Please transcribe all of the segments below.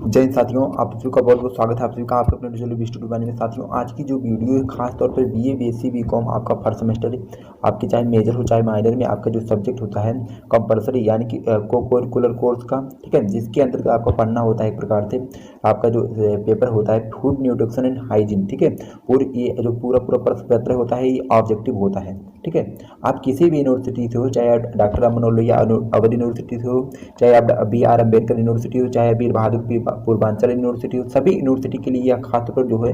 जय हिंद साथियों, आप सभी का बहुत बहुत स्वागत है आप सभी का आपके अपने विजुअल स्टूडियो बनाने में। साथियों, आज की जो वीडियो है खास तौर पर बीए, बीएससी, बीकॉम आपका फर्स्ट सेमेस्टर है। आपके चाहे मेजर हो चाहे माइनर में आपका जो सब्जेक्ट होता है कंपलसरी यानी कि को करिकुलर कोर्स का, ठीक है, जिसके अंतर्गत आपको पढ़ना होता है एक प्रकार से आपका जो पेपर होता है फूड न्यूट्रिशन एंड हाइजीन, ठीक है। पूरी ये जो पूरा प्रश्न पत्र होता है ये ऑब्जेक्टिव होता है, ठीक है। आप किसी भी यूनिवर्सिटी से हो, चाहे आप डॉक्टर राममनोहर लोहिया अवध यूनिवर्सिटी से हो, चाहे आप BR अम्बेडकर यूनिवर्सिटी हो, चाहे वीर बहादुर पूर्वांचल यूनिवर्सिटी हो, सभी यूनिवर्सिटी के लिए यह खासतौर पर जो है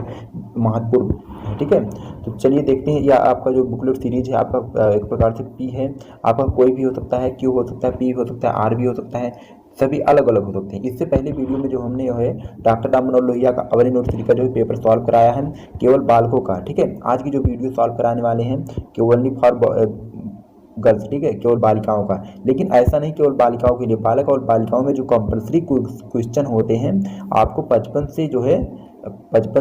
महत्वपूर्ण है, ठीक है। तो चलिए देखते हैं, या आपका जो बुकलेट सीरीज है आपका एक प्रकार से पी है, आपका कोई भी हो सकता है, क्यू हो सकता है, पी हो सकता है, आर भी हो सकता है, सभी अलग अलग हो सकते हैं। इससे पहले वीडियो में जो हमने जो है डॉक्टर राममनोहर लोहिया का अवध यूनिवर्सिटी का जो है पेपर सॉल्व कराया है केवल बालकों का, ठीक है। आज की जो वीडियो सॉल्व कराने वाले हैं केवल फॉर गर्ल्स, ठीक है, केवल बालिकाओं का। लेकिन ऐसा नहीं केवल बालिकाओं के लिए, बालक और बालिकाओं में जो कंपलसरी क्वेश्चन होते हैं आपको 55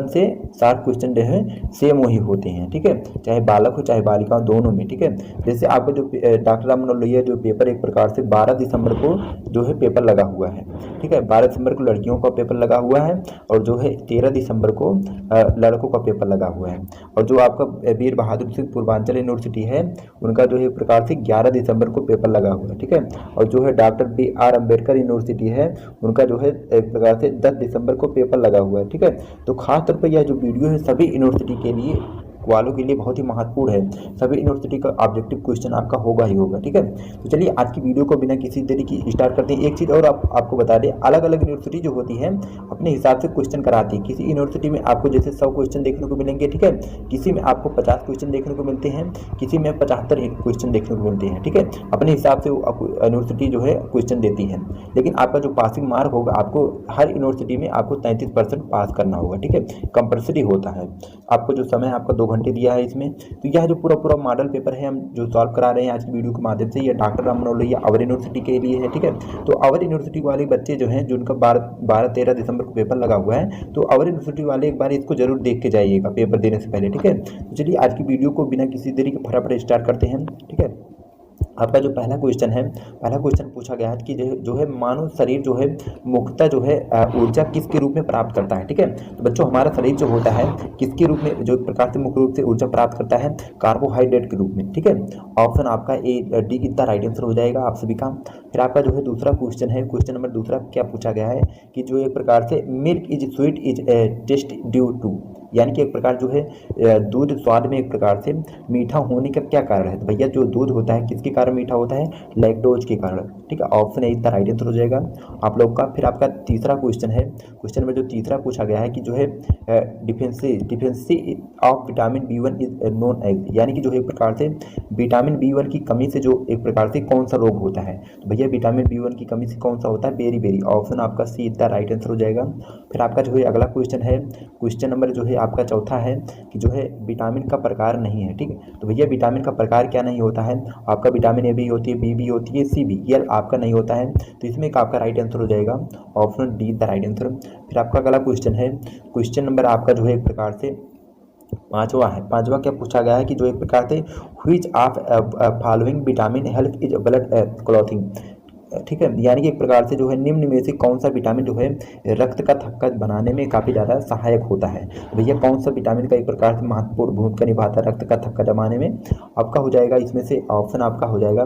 से 60 क्वेश्चन जो है सेम वही होते हैं, ठीक है, चाहे बालक हो चाहे बालिका दोनों में, ठीक है। जैसे आपका जो डॉक्टर राममनोहर लोहिया जो पेपर एक प्रकार से 12 दिसंबर को जो है पेपर लगा हुआ है, ठीक है। 12 दिसंबर को लड़कियों का पेपर लगा हुआ है और जो है 13 दिसंबर को लड़कों का पेपर लगा हुआ है। और जो आपका वीर बहादुर सिंह पूर्वांचल यूनिवर्सिटी है उनका जो है एक प्रकार से 11 दिसंबर को पेपर लगा हुआ है, ठीक है। और जो है डॉक्टर BR अम्बेडकर यूनिवर्सिटी है उनका जो है एक प्रकार से 10 दिसंबर को पेपर लगा हुआ है, ठीक है। तो खास तौर पर यह जो वीडियो है सभी यूनिवर्सिटी के लिए वालों के लिए बहुत ही महत्वपूर्ण है। सभी यूनिवर्सिटी का ऑब्जेक्टिव क्वेश्चन आपका होगा ही होगा, ठीक है। तो चलिए आज की वीडियो को बिना किसी देरी की स्टार्ट करते हैं। एक चीज़ और आपको बता दें, अलग अलग यूनिवर्सिटी जो होती है अपने हिसाब से क्वेश्चन कराती है। किसी यूनिवर्सिटी में आपको जैसे 100 क्वेश्चन देखने को मिलेंगे, ठीक है, किसी में आपको 50 क्वेश्चन देखने को मिलते हैं, किसी में 75 क्वेश्चन देखने को मिलते हैं, ठीक है। अपने हिसाब से यूनिवर्सिटी जो है क्वेश्चन देती है। लेकिन आपका जो पासिंग मार्क होगा आपको हर यूनिवर्सिटी में आपको 33% पास करना होगा, ठीक है, कंपलसरी होता है। आपको जो समय आपका 2 घंटे दिया है इसमें। तो यह जो पूरा मॉडल पेपर है हम जो सॉल्व करा रहे हैं आज की वीडियो के माध्यम से, ये डॉक्टर राममनोहर लोहिया अवध यूनिवर्सिटी के लिए है, ठीक है। तो अवध यूनिवर्सिटी वाले बच्चे जो हैं जिनका 12-13 दिसंबर को पेपर लगा हुआ है, तो अवध यूनिवर्सिटी वाले एक बार इसको जरूर देख के जाइएगा पेपर देने से पहले, ठीक है। तो चलिए आज की वीडियो को बिना किसी देरी के फटाफट स्टार्ट करते हैं, ठीक है। आपका जो पहला क्वेश्चन पूछा गया है कि जो है मानव शरीर जो है मुख्यतः जो है ऊर्जा किसके रूप में प्राप्त करता है, ठीक है। तो बच्चों हमारा शरीर जो होता है किसके रूप में जो प्रकार से मुख्य रूप से ऊर्जा प्राप्त करता है, कार्बोहाइड्रेट के रूप में, ठीक है। ऑप्शन आपका A, D इतना राइट आंसर हो जाएगा आप सभी का। फिर आपका जो है दूसरा क्वेश्चन है, क्वेश्चन नंबर दूसरा क्या पूछा गया है कि जो एक प्रकार से milk is sweet is taste due to, यानी कि एक प्रकार जो है दूध स्वाद में एक प्रकार से मीठा होने का क्या कारण है। तो भैया जो दूध होता है किसके कारण मीठा होता है, लैक्टोज के कारण, ठीक है। ऑप्शन ए इसका राइट आंसर हो जाएगा आप लोग का। फिर आपका तीसरा क्वेश्चन है, क्वेश्चन में जो तीसरा पूछा गया है कि जो है deficiency of vitamin B1 is known as, यानी कि जो है एक प्रकार से विटामिन B1 की कमी से जो एक प्रकार से कौन सा रोग होता है। तो भैया विटामिन B1 की कमी से कौन सा होता है, बेरी। ऑप्शन आपका सी इसका राइट आंसर हो जाएगा। फिर आपका जो है अगला क्वेश्चन है, क्वेश्चन नंबर जो है आपका चौथा है कि जो है विटामिन का प्रकार नहीं है, ठीक है। तो भैया विटामिन का प्रकार क्या नहीं होता है, आपका विटामिन ए भी होती है, बी भी होती है, सी भी, ये आपका नहीं होता है। तो इसमें एक आपका राइट आंसर हो जाएगा option D the right answer. फिर आपका अगला क्वेश्चन है, क्वेश्चन नंबर आपका जो है एक प्रकार से पांचवा क्या पूछा गया है कि जो एक प्रकार से which of following vitamin help is blood clothing, ठीक है, यानी कि एक प्रकार से जो है निम्न में से कौन सा विटामिन जो है रक्त का थक्का बनाने में काफ़ी ज़्यादा सहायक होता है। तो भैया कौन सा विटामिन का एक प्रकार से महत्वपूर्ण भूमिका निभाता है रक्त का थक्का जमाने में, आपका हो जाएगा इसमें से ऑप्शन आपका हो जाएगा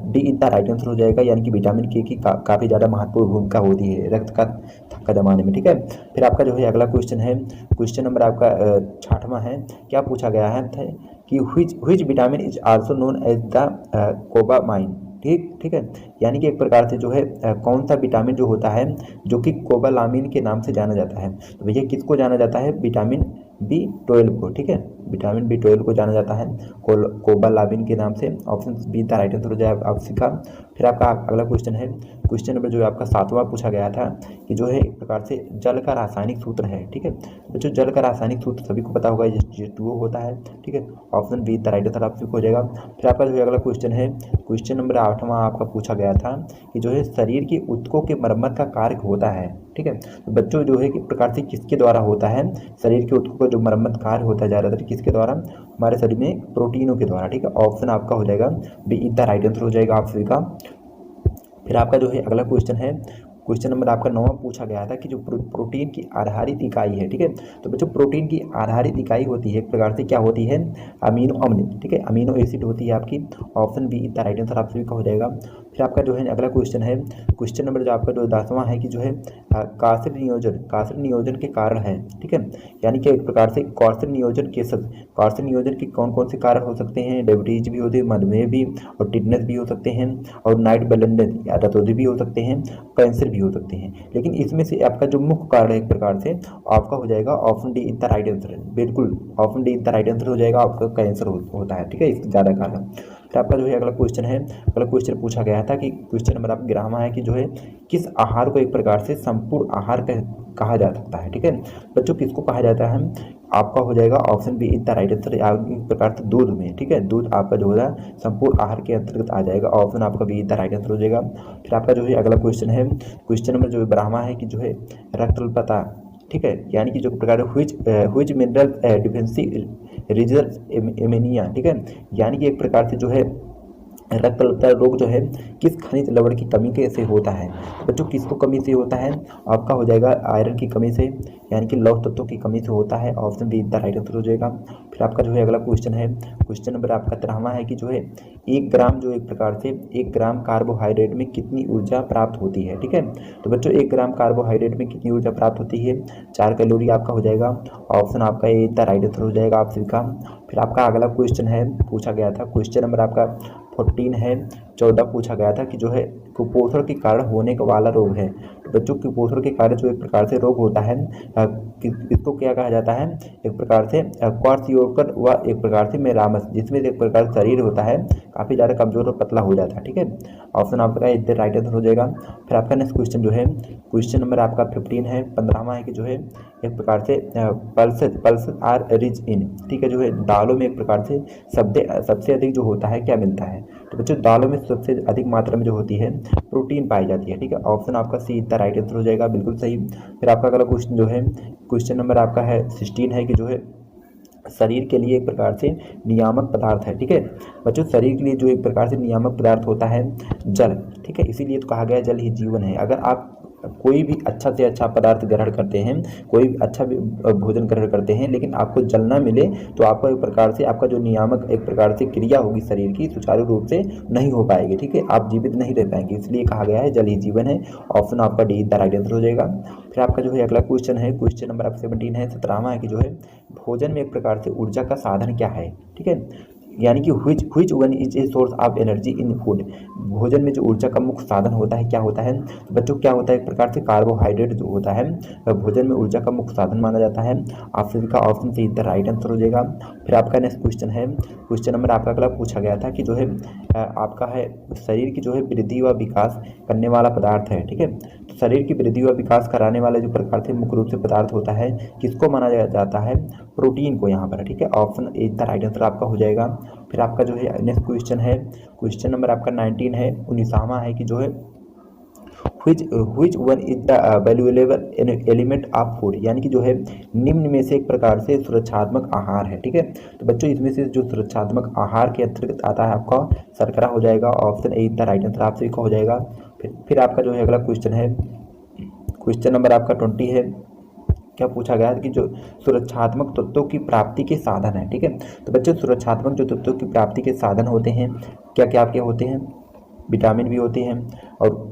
डी इतना राइट आंसर हो जाएगा, यानी कि विटामिन के की काफ़ी ज़्यादा महत्वपूर्ण भूमिका होती है रक्त का थक्का जमाने में, ठीक है। फिर आपका जो है अगला क्वेश्चन है, क्वेश्चन नंबर आपका 6वां है, क्या पूछा गया है कि which vitamin is also known as the cobamine, ठीक है, यानी कि एक प्रकार से जो है कौन सा विटामिन जो होता है जो कि कोबालामिन के नाम से जाना जाता है। तो भैया किसको जाना जाता है, विटामिन B12 को, ठीक है, विटामिन B12 को जाना जाता है कोबालामिन के नाम से। Option B the right answer हो जाएगा आप सभी का। फिर आपका अगला क्वेश्चन है, क्वेश्चन नंबर जो आपका 7वां पूछा गया था कि जो है एक प्रकार से जल का रासायनिक सूत्र है, ठीक है। बच्चों जल का रासायनिक सूत्र सभी को पता होगा H2O होता है, ठीक है। Option B the right answer आप सभी को हो जाएगा। फिर आपका जो है अगला क्वेश्चन है, क्वेश्चन नंबर 8वां आपका पूछा गया था कि जो है शरीर की ऊतकों के मरम्मत का कार्य होता है, ठीक है। तो बच्चों जो है कि प्रकार से किसके द्वारा होता है, शरीर के ऊतकों का जो मरम्मत कार्य होता है ज़्यादातर किसके द्वारा, हमारे शरीर में प्रोटीनों के द्वारा, ठीक है। ऑप्शन आपका हो जाएगा बी द राइट आंसर हो जाएगा आप सभी का। फिर आपका जो है अगला क्वेश्चन है, क्वेश्चन नंबर आपका 9 पूछा गया था कि जो प्रोटीन की आधारित इकाई है, ठीक है। तो बच्चों प्रोटीन की आधारित इकाई होती है एक प्रकार से क्या होती है, अमीनो अम्ल, ठीक है, अमीनो एसिड होती है आपकी। ऑप्शन बी इतना राइट आंसर आप सभी का हो जाएगा। फिर आपका जो है अगला क्वेश्चन है, क्वेश्चन नंबर जो आपका जो 10वां है कि जो है कासर नियोजन के कारण है, ठीक है। यानी कि एक प्रकार से कौशल नियोजन के कौन कौन से कारण हो सकते हैं, डायबिटीज भी होते हैं, मधुमेह भी, और टिटनेस भी हो सकते हैं, और नाइट ब्लाइंडनेस या रतौंधी भी हो सकते हैं, कैंसर भी हो सकते हैं। लेकिन इसमें से आपका जो मुख्य कारण है एक प्रकार से आपका हो जाएगा ऑप्शन डी इतना राइट आंसर है, बिल्कुल ऑप्शन डी इतना राइट आंसर हो जाएगा, आपका कैंसर होता है, ठीक है, इससे ज़्यादा कारण। फिर आपका जो है अगला क्वेश्चन है, अगला क्वेश्चन पूछा गया था कि क्वेश्चन नंबर आपका 11वां है कि जो है किस आहार को एक प्रकार से संपूर्ण आहार कहा जा सकता है, ठीक है। बच्चों किसको कहा जाता है, आपका हो जाएगा ऑप्शन बी इतना राइट आंसर, एक प्रकार से दूध में, ठीक है, दूध आपका जो होगा संपूर्ण आहार के अंतर्गत आ जाएगा, ऑप्शन आपका बी इतना राइट आंसर हो जाएगा। फिर आपका जो है अगला क्वेश्चन है, क्वेश्चन नंबर जो 12वां है कि जो है रक्तअल्पता, ठीक है, यानी कि जो प्रकार हुइच मिनरल डिफिशिएंसी रिजर्व एमेनिया, ठीक है, यानी कि एक प्रकार से जो है रक्तअल्पता रोग जो है किस खनिज लवण की कमी के से होता है। तो बच्चों किसको कमी से होता है, आपका हो जाएगा आयरन की कमी से, यानी कि लौह तत्वों की कमी से होता है, option B the right answer हो जाएगा। फिर आपका जो है अगला क्वेश्चन है, क्वेश्चन नंबर आपका 13वां है कि जो है 1 ग्राम जो एक प्रकार से 1 ग्राम कार्बोहाइड्रेट में कितनी ऊर्जा प्राप्त होती है, ठीक है। तो बच्चों 1 ग्राम कार्बोहाइड्रेट में कितनी ऊर्जा प्राप्त होती है, 4 कैलोरी आपका हो जाएगा, ऑप्शन आपका ए द राइट आंसर हो जाएगा आप सभी का। फिर आपका अगला क्वेश्चन है, पूछा गया था क्वेश्चन नंबर आपका 14 है, 14 पूछा गया था कि जो है कुपोषण के कारण होने वाला रोग है। तो बच्चों कुपोषण के कारण जो एक प्रकार से रोग होता है इसको क्या कहा जाता है, एक प्रकार से क्वार्सियोकर व एक प्रकार से मेरामस, जिसमें एक प्रकार से शरीर होता है काफ़ी ज़्यादा कमजोर और पतला हो जाता है, ठीक है, ऑप्शन आपका इधर राइट आंसर हो जाएगा। फिर आपका नेक्स्ट क्वेश्चन जो है, क्वेश्चन नंबर आपका 15 है, 15वां है कि जो है एक प्रकार से पल्सेस आर रिच इन, ठीक है, जो है दालों में एक प्रकार से सबसे अधिक जो होता है क्या मिलता है। तो बच्चों दालों में सबसे अधिक मात्रा में जो होती है प्रोटीन पाई जाती है, ठीक है, ऑप्शन आपका सी इतना राइट आंसर हो जाएगा, बिल्कुल सही। फिर आपका अगला क्वेश्चन जो है, क्वेश्चन नंबर आपका है 16 है कि जो है शरीर के लिए एक प्रकार से नियामक पदार्थ है, ठीक है। बच्चों शरीर के लिए जो एक प्रकार से नियामक पदार्थ होता है जल, ठीक है, इसीलिए तो कहा गया जल ही जीवन है। अगर आप कोई भी अच्छा से अच्छा पदार्थ ग्रहण करते हैं, कोई भी अच्छा भी भोजन ग्रहण करते हैं, लेकिन आपको जल ना मिले तो आपको एक प्रकार से आपका जो नियामक एक प्रकार से क्रिया होगी शरीर की सुचारू रूप से नहीं हो पाएगी, ठीक है, आप जीवित नहीं रह पाएंगे, इसलिए कहा गया है जल ही जीवन है, ऑप्शन आपका डी द राइट आंसर हो जाएगा। फिर आपका जो है अगला क्वेश्चन है, क्वेश्चन नंबर आप 17 है, 17वां है कि जो है भोजन में एक प्रकार से ऊर्जा का साधन क्या है, ठीक है, यानी कि which one is a source of energy in food, भोजन में जो ऊर्जा का मुख्य साधन होता है क्या होता है। तो बच्चों क्या होता है, एक प्रकार से कार्बोहाइड्रेट जो होता है भोजन में ऊर्जा का मुख्य साधन माना जाता है, आप सभी का ऑप्शन सी इधर राइट आंसर हो जाएगा। फिर आपका नेक्स्ट क्वेश्चन है, क्वेश्चन नंबर आपका अगला पूछा गया था कि जो है आपका है शरीर की जो है वृद्धि व विकास करने वाला पदार्थ है, ठीक है। तो शरीर की वृद्धि व विकास कराने वाला जो प्रकार से मुख्य रूप से पदार्थ होता है किसको माना जाता है, प्रोटीन को यहाँ पर, ठीक है, option A the right answer आपका हो जाएगा। फिर आपका जो है नेक्स्ट क्वेश्चन है, क्वेश्चन नंबर आपका 19 है, 19वां है कि जो है which one is the valuable element of food, यानी कि जो है निम्न में से एक प्रकार से सुरक्षात्मक आहार है, ठीक है। तो बच्चों इसमें से जो सुरक्षात्मक आहार के अंतर्गत आता है आपका शर्करा हो जाएगा, option A the right answer आप सभी का हो जाएगा। फिर आपका जो है अगला क्वेश्चन है, क्वेश्चन नंबर आपका 20 है, क्या पूछा गया है कि जो सुरक्षात्मक तत्वों की प्राप्ति के साधन है, ठीक है। तो बच्चों सुरक्षात्मक जो तत्वों की प्राप्ति के साधन होते हैं क्या क्या आपके होते हैं, विटामिन भी होते हैं और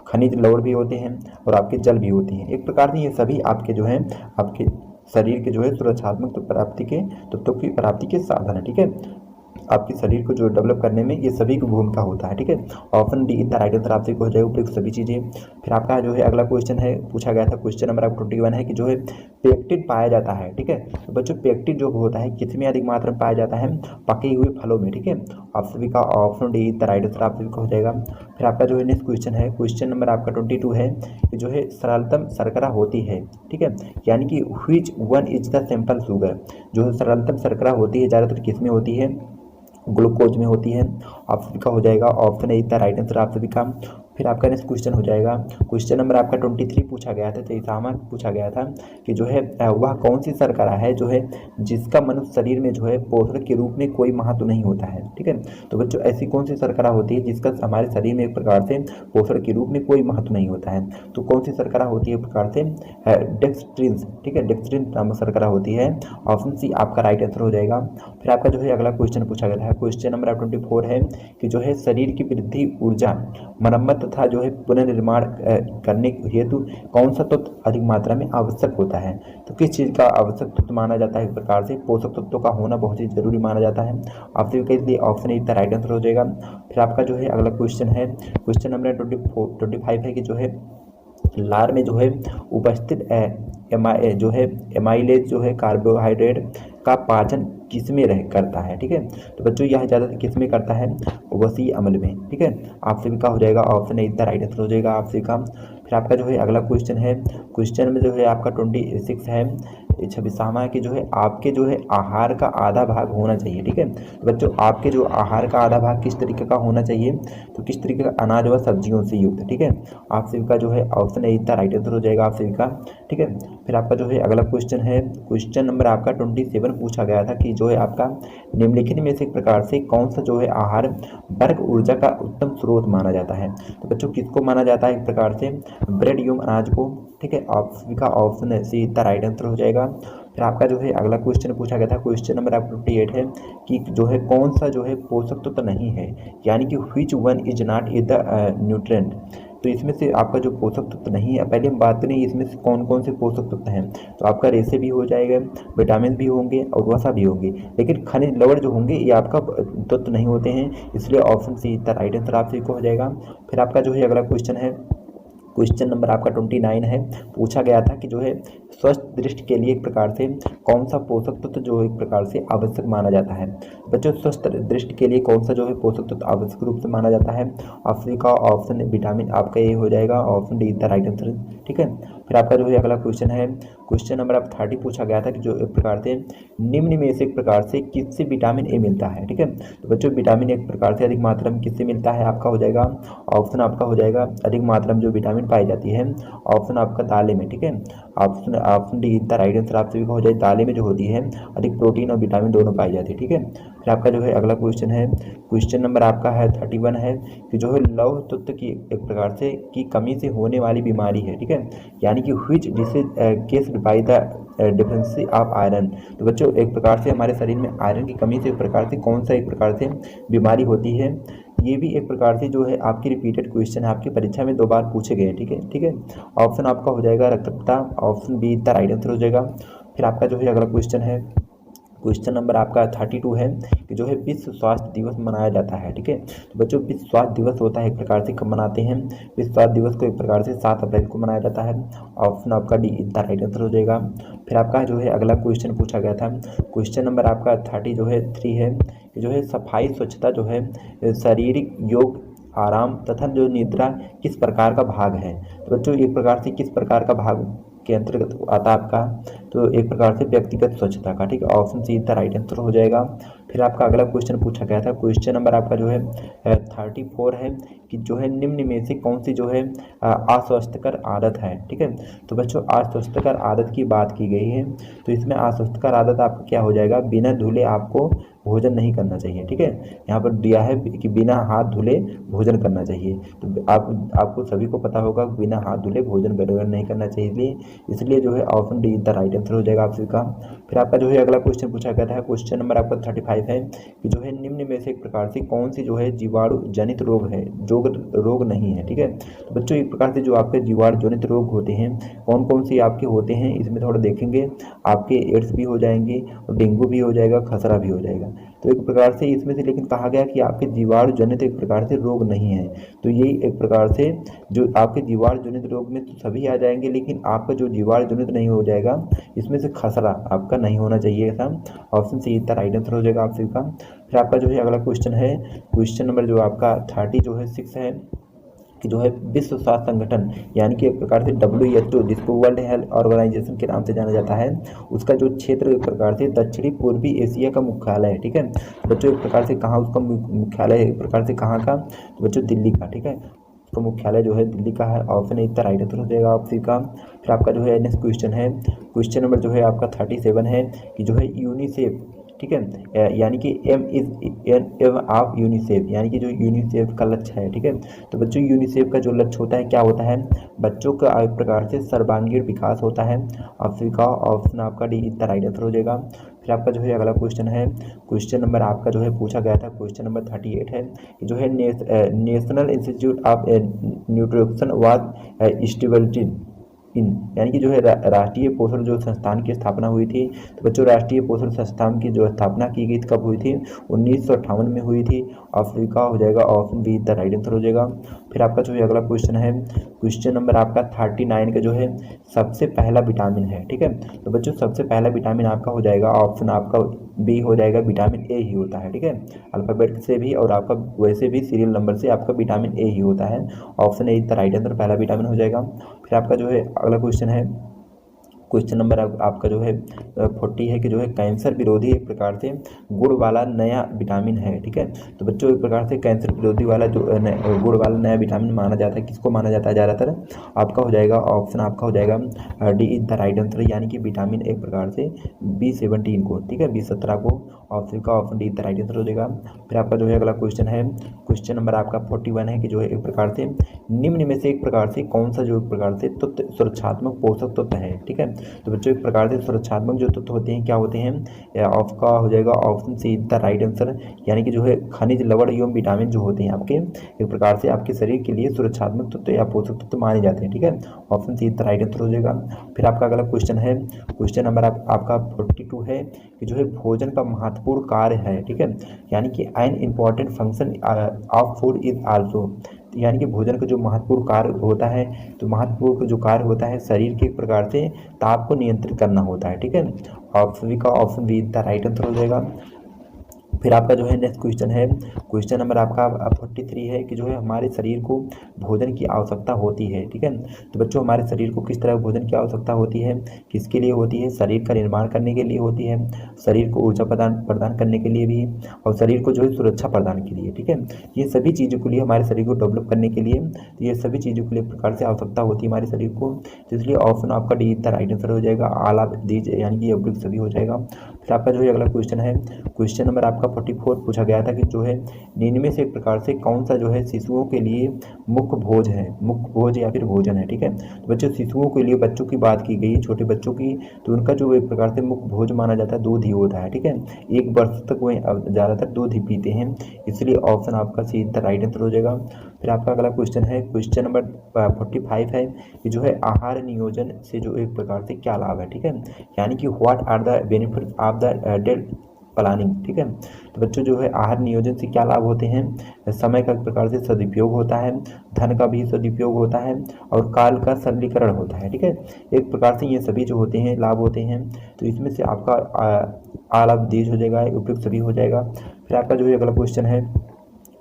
खनिज लवण भी होते हैं और आपके जल भी होती हैं, एक प्रकार से ये सभी आपके जो हैं आपके शरीर के जो है सुरक्षात्मक प्राप्ति के तत्वों की प्राप्ति के साधन है, ठीक है, आपके शरीर को जो डेवलप करने में ये सभी की भूमिका होता है, ठीक है, ऑप्शन डी इतना राइट आंसर आपसे हो जाएगा उपयुक्त सभी चीज़ें। फिर आपका जो है अगला क्वेश्चन है, पूछा गया था क्वेश्चन नंबर आपका 21 है कि जो है पेक्टिन पाया जाता है, ठीक है। तो बच्चों पेक्टिन जो होता है किस में अधिक मात्रा में पाया जाता है, पके हुए फलों में, ठीक है, आप सभी का ऑप्शन डी इतना राइट आंसर आप सभी का हो जाएगा। फिर आपका जो है नेक्स्ट क्वेश्चन है, क्वेश्चन नंबर आपका 22 है कि जो है सरलतम शर्करा होती है, ठीक है, यानी कि which one is the simple sugar, जो सरलतम शर्करा होती है ज़्यादातर किस में होती है, ग्लूकोज में होती है, आप सभी का हो जाएगा option A the right answer आप सभी का। फिर आपका नेक्स्ट क्वेश्चन हो जाएगा, क्वेश्चन नंबर आपका 23 पूछा गया था, 23वां पूछा गया था कि जो है वह कौन सी शर्करा है जो है जिसका मनुष्य शरीर में जो है पोषण के रूप में कोई महत्व नहीं होता है। ठीक है, तो बच्चों ऐसी कौन सी शर्करा होती है जिसका हमारे शरीर में एक प्रकार से पोषण के रूप में कोई महत्व नहीं होता है। तो कौन सी शर्करा होती है एक प्रकार से डेक्सट्रिन। ठीक है, डेक्सट्रिन नामक शर्करा होती है। ऑप्शन सी आपका राइट आंसर हो जाएगा। फिर आपका जो है अगला क्वेश्चन पूछा गया है, क्वेश्चन नंबर 24 है कि जो है शरीर की वृद्धि, ऊर्जा, मरम्मत तथा जो है पुनर्निर्माण करने हेतु कौन सा तत्व अधिक मात्रा में आवश्यक होता है। तो किस चीज़ का आवश्यक तत्व माना जाता है, एक प्रकार से पोषक तत्वों का होना बहुत ही जरूरी माना जाता है। आप सभी के लिए ऑप्शन इतना राइट आंसर हो जाएगा। फिर आपका जो है अगला क्वेश्चन है, क्वेश्चन नंबर 25 है कि जो है लार में जो है उपस्थित जो है एमाइलेज जो है कार्बोहाइड्रेट का पाचन किसमें रह करता है। ठीक है, तो बच्चों यह ज़्यादातर किसमें करता है, वसीय अम्ल में। ठीक है, आप सभी का हो जाएगा ऑप्शन इतना राइट आंसर हो जाएगा आप सभी का। फिर आपका जो है अगला क्वेश्चन है, क्वेश्चन में जो है आपका 26 है, 26वां है कि जो है आपके जो है आहार का आधा भाग होना चाहिए। ठीक है, तो बच्चों आपके जो आहार का आधा भाग किस तरीके का होना चाहिए, तो किस तरीके का अनाज व सब्जियों से युक्त। ठीक है, आप सभी का जो है ऑप्शन इतना राइट आंसर हो जाएगा आप सभी का। ठीक है, फिर आपका जो है अगला क्वेश्चन है, क्वेश्चन नंबर आपका 27 पूछा गया था कि जो है आपका निम्नलिखित में से एक प्रकार से कौन सा जो है आहार वर्ग ऊर्जा का उत्तम स्रोत माना जाता है। तो बच्चों किसको माना जाता है, एक प्रकार से ब्रेड एवं अनाज को। ठीक है, आप सभी का ऑप्शन ऐसे इतना राइट आंसर हो जाएगा। फिर आपका जो है अगला क्वेश्चन पूछा गया था, क्वेश्चन नंबर आपका 28 है कि जो है कौन सा जो है पोषक तत्व नहीं है, यानी कि which one is not in the nutrient. तो इसमें से आपका जो पोषक तत्व नहीं है, पहले हम बात करें इसमें से कौन कौन से पोषक तत्व हैं। तो आपका रेशे भी हो जाएगा, विटामिन भी होंगे और वसा भी होंगे, लेकिन खनिज लवण जो होंगे ये आपका तत्व नहीं होते हैं, इसलिए ऑप्शन सी इतना राइट आंसर आप सभी को हो जाएगा। फिर आपका जो है अगला क्वेश्चन है, क्वेश्चन नंबर आपका 29 है, पूछा गया था कि जो है स्वस्थ दृष्टि के लिए एक प्रकार से कौन सा पोषक तत्व जो एक प्रकार से आवश्यक माना जाता है। बच्चों स्वस्थ दृष्टि के लिए कौन सा जो है पोषक तत्व आवश्यक रूप से माना जाता है, ऑप्शन का ऑप्शन विटामिन आपका ये हो जाएगा, option D the right answer. ठीक है, फिर आपका जो है अगला क्वेश्चन है, क्वेश्चन नंबर आप 30 पूछा गया था कि जो एक प्रकार से निम्न में से एक प्रकार से किससे विटामिन ए मिलता है। ठीक है, तो बच्चों विटामिन एक प्रकार से अधिक मात्रा में किससे मिलता है, आपका हो जाएगा ऑप्शन आपका हो जाएगा अधिक मात्रा में जो विटामिन पाई जाती है, ऑप्शन आपका दालें में। ठीक है, option D the right answer आप सभी को हो जाए, दालें में जो होती है अधिक प्रोटीन और विटामिन दोनों पाई जाती है। ठीक है, फिर आपका जो है अगला क्वेश्चन है, क्वेश्चन नंबर आपका है 31 है कि जो है लौह तत्व की एक प्रकार से की कमी से होने वाली बीमारी है। ठीक है, यानी कि which disease केस्ड by the deficiency of iron. तो बच्चों एक प्रकार से हमारे शरीर में आयरन की कमी से एक प्रकार से कौन सा एक प्रकार से बीमारी होती है, ये भी एक प्रकार से जो है आपकी रिपीटेड क्वेश्चन है, आपकी परीक्षा में 2 बार पूछे गए। ठीक है, ठीक है, ऑप्शन आपका हो जाएगा रक्तपिता, option B the right answer हो जाएगा। फिर आपका जो है अगला क्वेश्चन है, क्वेश्चन नंबर आपका 32 है कि जो है विश्व स्वास्थ्य दिवस मनाया जाता है। ठीक है, तो बच्चों विश्व स्वास्थ्य दिवस होता है एक प्रकार से कब मनाते हैं, विश्व स्वास्थ्य दिवस को एक प्रकार से 7 अप्रैल को मनाया जाता है, ऑप्शन आपका डी इतना राइट आंसर हो जाएगा। फिर आपका जो है अगला क्वेश्चन पूछा गया था, क्वेश्चन नंबर आपका 30 जो है 3 है कि जो है सफाई स्वच्छता जो है शारीरिक योग आराम तथा जो निद्रा किस प्रकार का भाग है। तो बच्चों एक प्रकार से किस प्रकार का भाग के अंतर्गत आता है आपका, तो एक प्रकार से व्यक्तिगत स्वच्छता का। ठीक है, option C the right answer हो जाएगा। फिर आपका अगला क्वेश्चन पूछा गया था, क्वेश्चन नंबर आपका जो है 34 है कि जो है निम्न में से कौन सी जो है अस्वस्थकर आदत है। ठीक है, तो बच्चों अस्वस्थकर आदत की बात की गई है, तो इसमें अस्वस्थकर आदत आपका क्या हो जाएगा, बिना धुले आपको भोजन नहीं करना चाहिए। ठीक है, यहाँ पर दिया है कि बिना हाथ धुले भोजन करना चाहिए, तो आपको सभी को पता होगा बिना हाथ धुले भोजन ग्रहण नहीं करना चाहिए, इसलिए जो है option D the right answer हो जाएगा आप सभी का। फिर आपका जो है अगला क्वेश्चन पूछा गया था, क्वेश्चन नंबर आपका 35 है कि जो है निम्न में से एक प्रकार से कौन सी जो है जीवाणु जनित रोग है जो रोग नहीं है। ठीक है, तो बच्चों एक प्रकार से जो आपके जीवाणु जनित रोग होते हैं कौन कौन सी आपके होते हैं, इसमें थोड़ा देखेंगे, आपके एड्स भी हो जाएंगे और डेंगू भी हो जाएगा, खसरा भी हो जाएगा। तो एक प्रकार से इसमें से लेकिन कहा गया कि आपके जीवाणु जनित एक प्रकार से रोग नहीं है, तो यही एक प्रकार से जो आपके जीवाणु जनित रोग में तो सभी आ जाएंगे, लेकिन आपका जो जीवाणु जनित नहीं हो जाएगा, इसमें से खसरा आपका नहीं होना चाहिए था, ऑप्शन सी इतना राइट आंसर हो जाएगा आप सभी का। फिर आपका जो है अगला क्वेश्चन है, क्वेश्चन नंबर जो आपका 30 जो है 6 है कि जो है विश्व स्वास्थ्य संगठन यानी कि एक प्रकार से WHO जिसको वर्ल्ड हेल्थ ऑर्गेनाइजेशन के नाम से जाना जाता है, उसका जो क्षेत्र एक प्रकार से दक्षिणी पूर्वी एशिया का मुख्यालय है। ठीक है, बच्चों एक प्रकार से कहाँ उसका मुख्यालय है, एक प्रकार से कहाँ का, तो बच्चों दिल्ली का। ठीक है, उसका मुख्यालय जो है दिल्ली का है। ऑप्शन ए इसका राइट आंसर हो जाएगा आप सी का। फिर आपका जो है नेक्स्ट क्वेश्चन है, क्वेश्चन नंबर जो है आपका 37 है कि जो है यूनिसेफ, ठीक है, यानी कि aim is aim of UNICEF, यानी कि जो यूनिसेफ का लक्ष्य है, ठीक है। तो बच्चों यूनिसेफ का जो लक्ष्य होता है क्या होता है, बच्चों का एक प्रकार से सर्वांगीण विकास होता है। ऑप्शन का ऑप्शन आपका डी इसका राइट आंसर हो जाएगा। फिर आपका जो है अगला क्वेश्चन है, क्वेश्चन नंबर आपका जो है पूछा गया था, क्वेश्चन नंबर 38 है कि जो है national institute of nutrition was established in, यानी कि जो है राष्ट्रीय पोषण जो संस्थान की स्थापना हुई थी। तो बच्चों राष्ट्रीय पोषण संस्थान की जो स्थापना की गई कब हुई थी, 1958 में हुई थी। अफ्रीका हो जाएगा, option B the right answer हो जाएगा। फिर आपका जो है अगला क्वेश्चन है, क्वेश्चन नंबर आपका 39 का जो है सबसे पहला विटामिन है, ठीक है। तो बच्चों सबसे पहला विटामिन आपका हो जाएगा, ऑप्शन आपका बी हो जाएगा, विटामिन ए ही होता है, ठीक है। अल्फ़ाबेट से भी और आपका वैसे भी सीरियल नंबर से आपका विटामिन ए ही होता है। Option A the right answer पहला विटामिन हो जाएगा। फिर आपका जो है अगला क्वेश्चन है, क्वेश्चन नंबर आपका जो है 40 है कि जो है कैंसर विरोधी एक प्रकार से गुड़ वाला नया विटामिन है, ठीक है। तो बच्चों एक प्रकार से कैंसर विरोधी वाला जो गुड़ वाला नया विटामिन माना जाता है, किसको माना जाता है ज़्यादातर, आपका हो जाएगा ऑप्शन आपका हो जाएगा D is the right answer, यानी कि विटामिन एक प्रकार से B17 को, ठीक है, B17 को, ऑप्शन का option D the right answer हो जाएगा। फिर आपका जो है अगला क्वेश्चन है, क्वेश्चन नंबर आपका 41 है कि जो है एक प्रकार से निम्न में से एक प्रकार से कौन सा जो एक प्रकार से तत्व सुरक्षात्मक पोषक तत्व है, ठीक है। तो बच्चों एक प्रकार से सुरक्षात्मक जो तत्व होते हैं क्या होते हैं, आपका हो जाएगा option C the right answer, यानी कि जो है खनिज लवण एवं विटामिन जो होते हैं आपके एक प्रकार से आपके शरीर के लिए सुरक्षात्मक तत्व या पोषक तत्व माने जाते हैं, ठीक है। Option C the right answer हो जाएगा। फिर आपका अगला क्वेश्चन है, क्वेश्चन नंबर आपका 42 है कि जो है भोजन का महत्वपूर्ण कार्य है, ठीक है, यानी कि an important function of food is also, यानी कि भोजन का जो महत्वपूर्ण कार्य होता है, तो महत्वपूर्ण जो कार्य होता है शरीर के एक प्रकार से ताप को नियंत्रित करना होता है, ठीक है। ऑप्शन का option B the right answer हो जाएगा। फिर आपका जो है नेक्स्ट क्वेश्चन है, क्वेश्चन नंबर आपका 43 है कि जो है हमारे शरीर को भोजन की आवश्यकता होती है, ठीक है। तो बच्चों हमारे शरीर को किस तरह भोजन की आवश्यकता होती है, किसके लिए होती है, शरीर का निर्माण करने के लिए होती है, शरीर को ऊर्जा प्रदान करने के लिए भी, और शरीर को जो है सुरक्षा प्रदान के लिए, ठीक है। ये सभी चीज़ों के लिए हमारे शरीर को डेवलप करने के लिए, तो ये सभी चीज़ों के लिए प्रकार से आवश्यकता होती है हमारे शरीर को, तो इसलिए ऑप्शन आपका डी द राइट आंसर हो जाएगा, ऑल ऑफ दीज, यानी कि ये सभी हो जाएगा। फिर आपका जो है अगला क्वेश्चन है, क्वेश्चन नंबर आपका 44 पूछा गया था कि जो है निम्न में से एक प्रकार से कौन सा जो है शिशुओं के लिए मुख्य भोज है, मुख्य भोज या फिर भोजन है, ठीक है। तो बच्चों शिशुओं के लिए, बच्चों की बात की गई है, छोटे बच्चों की, तो उनका जो एक प्रकार से मुख्य भोज माना जाता है दूध ही होता है, ठीक है। 1 वर्ष तक वे ज़्यादातर दूध ही पीते हैं, इसलिए ऑप्शन आपका सी द राइट आंसर हो जाएगा। फिर आपका अगला क्वेश्चन है, क्वेश्चन नंबर 45 है कि जो है आहार नियोजन से जो एक प्रकार से क्या लाभ है, ठीक है, यानी कि what are the benefit of the dell planning, ठीक है। तो बच्चों जो है आहार नियोजन से क्या लाभ होते हैं, समय का एक प्रकार से सदुपयोग होता है, धन का भी सदुपयोग होता है, और काल का सरलीकरण होता है, ठीक है। एक प्रकार से ये सभी जो होते हैं लाभ होते हैं, तो इसमें से आपका ऑल ऑफ दीज हो जाएगा, उपयुक्त सभी हो जाएगा। फिर आपका जो है अगला क्वेश्चन है,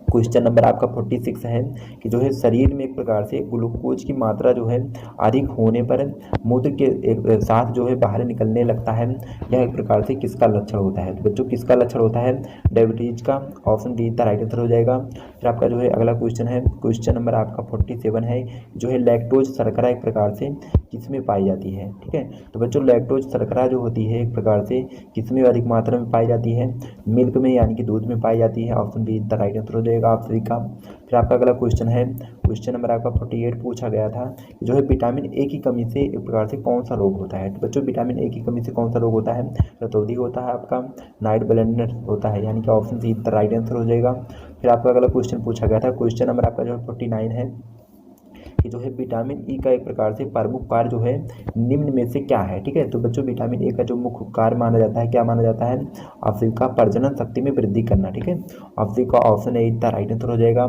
क्वेश्चन नंबर आपका 46 है कि जो है शरीर में एक प्रकार से ग्लूकोज की मात्रा जो है अधिक होने पर मूत्र के एक साथ जो है बाहर निकलने लगता है, यह एक प्रकार से किसका लक्षण होता है। तो बच्चों किसका लक्षण होता है, डायबिटीज का, option D the right answer हो जाएगा। फिर आपका जो है अगला क्वेश्चन है, क्वेश्चन नंबर आपका 47 है जो है लैक्टोज शर्करा एक प्रकार से किसमें पाई जाती है, ठीक है। तो बच्चों लैक्टोज शर्करा जो होती है एक प्रकार से किसमें अधिक मात्रा में पाई जाती है, मिल्क में, यानी कि दूध में पाई जाती है, option B the right answer हो जाएगा आप सभी का। फिर आपका अगला क्वेश्चन है, क्वेश्चन नंबर आपका 48 पूछा गया था जो है विटामिन ए की कमी से एक प्रकार से कौन सा रोग होता है। तो बच्चों विटामिन ए की कमी से कौन सा रोग होता है, रतौंधी होता है आपका, नाइट ब्लाइंडनेस होता है, यानी कि option C the right answer हो जाएगा। फिर आपका अगला क्वेश्चन पूछा गया था, क्वेश्चन नंबर आपका जो है 49 है कि जो है विटामिन ई का एक प्रकार से प्रमुख कार्य जो है निम्न में से क्या है, ठीक है। तो बच्चों विटामिन ए का जो मुख्य कार्य माना जाता है, क्या माना जाता है, ऑप्शन का प्रजनन शक्ति में वृद्धि करना, ठीक है। ऑप्शन का option A the right answer हो जाएगा।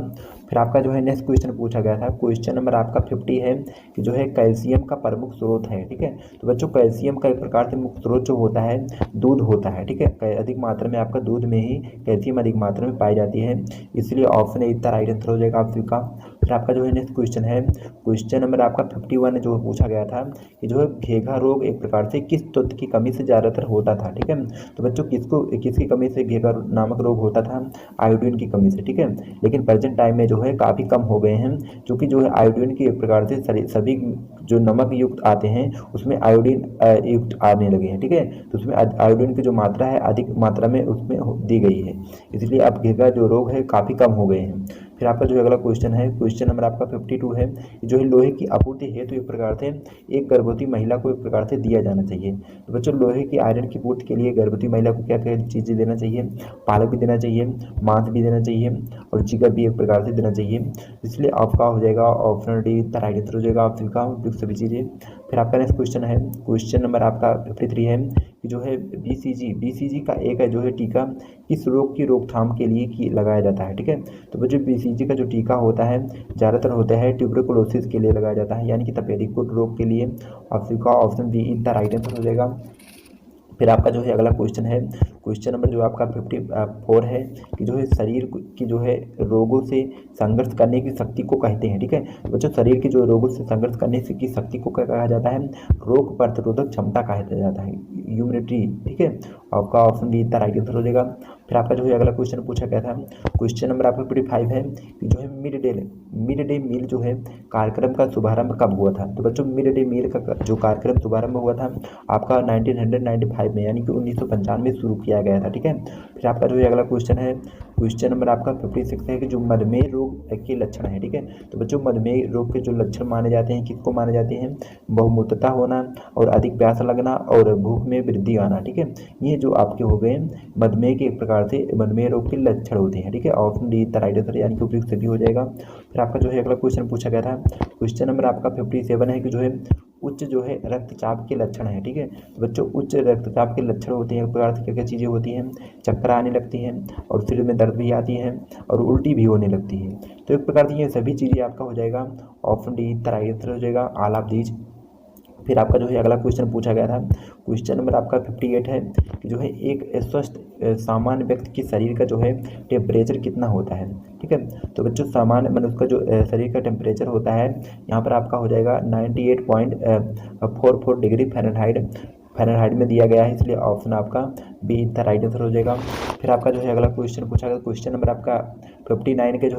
फिर आपका जो है नेक्स्ट क्वेश्चन पूछा गया था, क्वेश्चन नंबर आपका 50 है कि जो है कैल्शियम का प्रमुख स्रोत है, ठीक है। तो बच्चों कैल्शियम का एक प्रकार से मुख्य स्रोत जो होता है दूध होता है, ठीक है। अधिक मात्रा में आपका दूध में ही कैल्शियम अधिक मात्रा में पाई जाती है, इसलिए option A the right answer हो जाएगा आप सभी का। फिर आपका जो है नेक्स्ट क्वेश्चन है, क्वेश्चन नंबर आपका 51 जो पूछा गया था कि जो है घेघा रोग एक प्रकार से किस तत्व की कमी से ज़्यादातर होता था, ठीक है। तो बच्चों किसकी कमी से घेघा नामक रोग होता था, आयोडीन की कमी से, ठीक है। लेकिन प्रेजेंट टाइम में जो जो है काफ़ी कम हो गए हैं, क्योंकि जो है आयोडीन के एक प्रकार से सभी जो नमक युक्त आते हैं उसमें आयोडीन युक्त आने लगे हैं। ठीक है, तो उसमें आयोडीन की जो मात्रा है अधिक मात्रा में उसमें दी गई है, इसलिए अब घेगा जो रोग है काफ़ी कम हो गए हैं। फिर आपका जो अगला क्वेश्चन है, क्वेश्चन नंबर आपका 52 है, जो है लोहे की आपूर्ति हेतु एक प्रकार से एक गर्भवती महिला को एक प्रकार से दिया जाना चाहिए। तो बच्चों लोहे की आयरन की पूर्ति के लिए गर्भवती महिला को क्या क्या चीज़ें देना चाहिए? पालक भी देना चाहिए, मांस भी देना चाहिए और जिगर भी एक प्रकार से देना चाहिए। इसलिए आपका हो जाएगा option D the right answer हो जाएगा ऑप्शन का सभी चीज़ें। फिर आपका नेक्स्ट क्वेश्चन है, क्वेश्चन नंबर आपका 53 है कि जो है बीसीजी का एक है जो है टीका किस रोग की रोकथाम के लिए लगाया जाता है। ठीक है, तो बच्चों बीसीजी का जो टीका होता है ज़्यादातर होता है ट्यूबरकुलोसिस के लिए लगाया जाता है, यानी कि तपेदिक रोग के लिए। ऑप्शन का option B the right answer हो जाएगा। फिर आपका जो है अगला क्वेश्चन है, क्वेश्चन नंबर जो आपका 54 है कि जो है शरीर की जो है रोगों से संघर्ष करने की शक्ति को कहते हैं। ठीक है, बच्चों शरीर की जो रोगों से संघर्ष करने की शक्ति को क्या कहा जाता है? रोग प्रतिरोधक क्षमता कहा जाता है, इम्यूनिटी। ठीक है, आपका option D the right answer हो जाएगा। फिर आपका जो है अगला क्वेश्चन पूछा गया था, क्वेश्चन नंबर आपका 55 है कि जो है मिड डे मील जो है कार्यक्रम का शुभारंभ कब हुआ था? तो बच्चों मिड डे मील का जो कार्यक्रम शुभारंभ हुआ था आपका 1995 में, यानी कि 1995 में शुरू किया गया था। ठीक है, फिर आपका जो है अगला क्वेश्चन है, क्वेश्चन नंबर आपका 56 है कि जो मधुमेह रोग के लक्षण है। ठीक है, तो बच्चों मधुमेह रोग के जो लक्षण माने जाते हैं किसको माने जाते हैं? बहुमूत्रता होना और अधिक प्यास लगना और भूख में वृद्धि आना। ठीक है, ये जो आपके हो गए मधुमेह के एक प्रकार से मधुमेह रोग के लक्षण होते हैं। ठीक है, option D the right answer यानी कि उपयुक्त सभी हो जाएगा। फिर आपका जो है अगला क्वेश्चन पूछा गया था, क्वेश्चन नंबर आपका 57 है कि जो है उच्च जो है रक्तचाप के लक्षण है। ठीक है, तो बच्चों उच्च रक्तचाप के लक्षण होते हैं एक प्रकार से क्या क्या चीज़ें होती हैं? चक्कर आने लगती हैं और सिर में दर्द भी आती है और उल्टी भी होने लगती है। तो एक प्रकार से ये सभी चीज़ें आपका हो जाएगा option D the right answer हो जाएगा ऑल ऑफ दीज। फिर आपका जो है अगला क्वेश्चन पूछा गया था, क्वेश्चन नंबर आपका 58 है कि जो है एक स्वस्थ सामान्य व्यक्ति के शरीर का जो है टेम्परेचर कितना होता है। ठीक है, तो बच्चों सामान्य मनुष्य का जो शरीर का टेम्परेचर होता है यहाँ पर आपका हो जाएगा 98.44 डिग्री फ़ारेनहाइट में दिया गया है, इसलिए ऑप्शन आपका बी द राइट आंसर हो जाएगा। फिर आपका जो है अगला क्वेश्चन पूछा गया, क्वेश्चन नंबर आपका 59 के जो